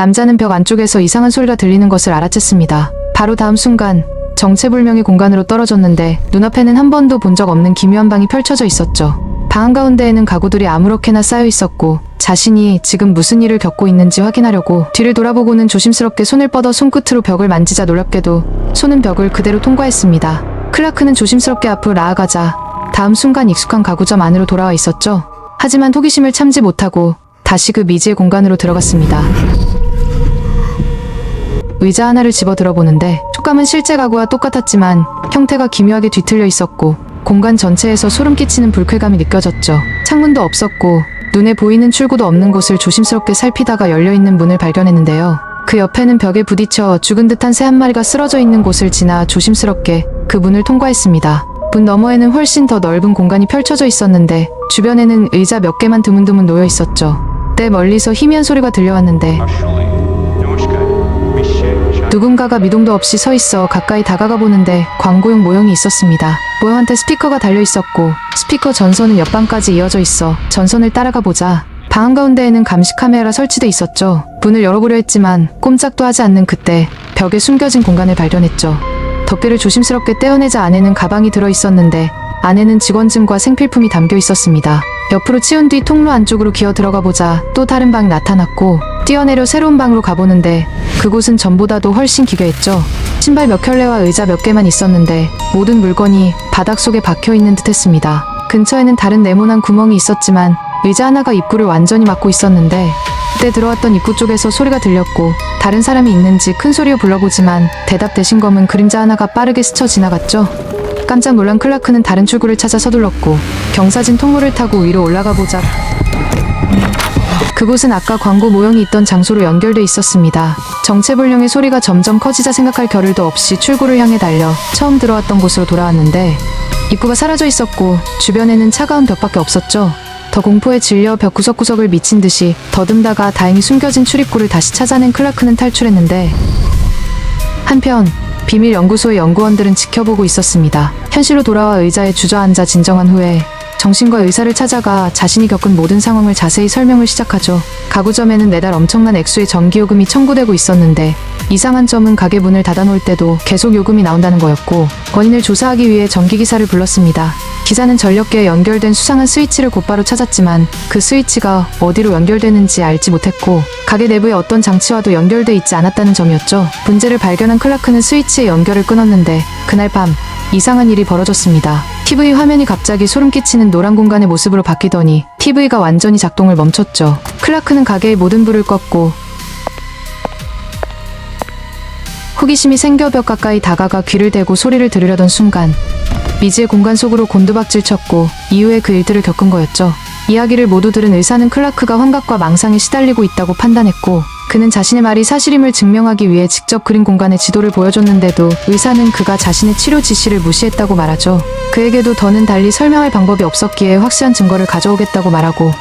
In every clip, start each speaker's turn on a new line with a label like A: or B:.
A: 남자는 벽 안쪽에서 이상한 소리가 들리는 것을 알아챘습니다. 바로 다음 순간 정체불명의 공간으로 떨어졌는데 눈앞에는 한 번도 본 적 없는 기묘한 방이 펼쳐져 있었죠. 방 한가운데에는 가구들이 아무렇게나 쌓여 있었고 자신이 지금 무슨 일을 겪고 있는지 확인하려고 뒤를 돌아보고는 조심스럽게 손을 뻗어 손끝으로 벽을 만지자 놀랍게도 손은 벽을 그대로 통과했습니다. 클라크는 조심스럽게 앞으로 나아가자 다음 순간 익숙한 가구점 안으로 돌아와 있었죠. 하지만 호기심을 참지 못하고 다시 그 미지의 공간으로 들어갔습니다. 의자 하나를 집어 들어보는데 촉감은 실제 가구와 똑같았지만 형태가 기묘하게 뒤틀려 있었고 공간 전체에서 소름 끼치는 불쾌감이 느껴졌죠. 창문도 없었고 눈에 보이는 출구도 없는 곳을 조심스럽게 살피다가 열려있는 문을 발견했는데요. 그 옆에는 벽에 부딪혀 죽은 듯한 새 한 마리가 쓰러져 있는 곳을 지나 조심스럽게 그 문을 통과했습니다. 문 너머에는 훨씬 더 넓은 공간이 펼쳐져 있었는데 주변에는 의자 몇 개만 드문드문 놓여 있었죠. 그때 멀리서 희미한 소리가 들려왔는데 누군가가 미동도 없이 서 있어 가까이 다가가 보는데 광고용 모형이 있었습니다. 모형한테 스피커가 달려 있었고 스피커 전선은 옆방까지 이어져 있어 전선을 따라가 보자 방 한가운데에는 감시 카메라가 설치돼 있었죠. 문을 열어보려 했지만 꼼짝도 하지 않는 그때 벽에 숨겨진 공간을 발견했죠. 덮개를 조심스럽게 떼어내자 안에는 가방이 들어 있었는데 안에는 직원증과 생필품이 담겨 있었습니다. 옆으로 치운 뒤 통로 안쪽으로 기어 들어가 보자 또 다른 방이 나타났고 뛰어내려 새로운 방으로 가보는데 그곳은 전보다도 훨씬 기괴했죠. 신발 몇 켤레와 의자 몇 개만 있었는데 모든 물건이 바닥 속에 박혀있는 듯 했습니다. 근처에는 다른 네모난 구멍이 있었지만 의자 하나가 입구를 완전히 막고 있었는데 그때 들어왔던 입구 쪽에서 소리가 들렸고 다른 사람이 있는지 큰 소리로 불러보지만 대답 대신 검은 그림자 하나가 빠르게 스쳐 지나갔죠. 깜짝 놀란 클라크는 다른 출구를 찾아 서둘렀고 경사진 통로를 타고 위로 올라가 보자 그곳은 아까 광고 모형이 있던 장소로 연결돼 있었습니다. 정체불명의 소리가 점점 커지자 생각할 겨를도 없이 출구를 향해 달려 처음 들어왔던 곳으로 돌아왔는데 입구가 사라져 있었고 주변에는 차가운 벽밖에 없었죠. 더 공포에 질려 벽 구석구석을 미친 듯이 더듬다가 다행히 숨겨진 출입구를 다시 찾아낸 클라크는 탈출했는데 한편 비밀 연구소의 연구원들은 지켜보고 있었습니다. 현실로 돌아와 의자에 주저앉아 진정한 후에 정신과 의사를 찾아가 자신이 겪은 모든 상황을 자세히 설명을 시작하죠. 가구점에는 매달 엄청난 액수의 전기요금이 청구되고 있었는데 이상한 점은 가게 문을 닫아놓을 때도 계속 요금이 나온다는 거였고 원인을 조사하기 위해 전기기사를 불렀습니다. 기사는 전력계에 연결된 수상한 스위치를 곧바로 찾았지만 그 스위치가 어디로 연결되는지 알지 못했고 가게 내부의 어떤 장치와도 연결돼 있지 않았다는 점이었죠. 문제를 발견한 클라크는 스위치의 연결을 끊었는데 그날 밤 이상한 일이 벌어졌습니다. TV 화면이 갑자기 소름 끼치는 노란 공간의 모습으로 바뀌더니 TV가 완전히 작동을 멈췄죠. 클라크는 가게의 모든 불을 껐고 호기심이 생겨 벽 가까이 다가가 귀를 대고 소리를 들으려던 순간 미지의 공간 속으로 곤두박질 쳤고 이후에 그 일들을 겪은 거였죠. 이야기를 모두 들은 의사는 클라크가 환각과 망상에 시달리고 있다고 판단했고 그는 자신의 말이 사실임을 증명하기 위해 직접 그린 공간의 지도를 보여줬는데도 의사는 그가 자신의 치료 지시를 무시했다고 말하죠. 그에게도 더는 달리 설명할 방법이 없었기에 확실한 증거를 가져오겠다고 말하고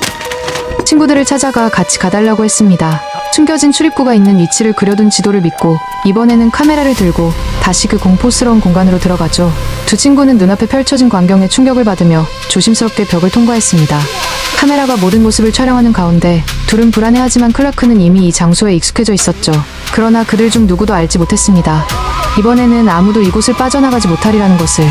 A: 친구들을 찾아가 같이 가달라고 했습니다. 숨겨진 출입구가 있는 위치를 그려둔 지도를 믿고 이번에는 카메라를 들고 다시 그 공포스러운 공간으로 들어가죠. 두 친구는 눈앞에 펼쳐진 광경에 충격을 받으며 조심스럽게 벽을 통과했습니다. 카메라가 모든 모습을 촬영하는 가운데 둘은 불안해하지만 클라크는 이미 이 장소에 익숙해져 있었죠. 그러나 그들 중 누구도 알지 못했습니다. 이번에는 아무도 이곳을 빠져나가지 못하리라는 것을.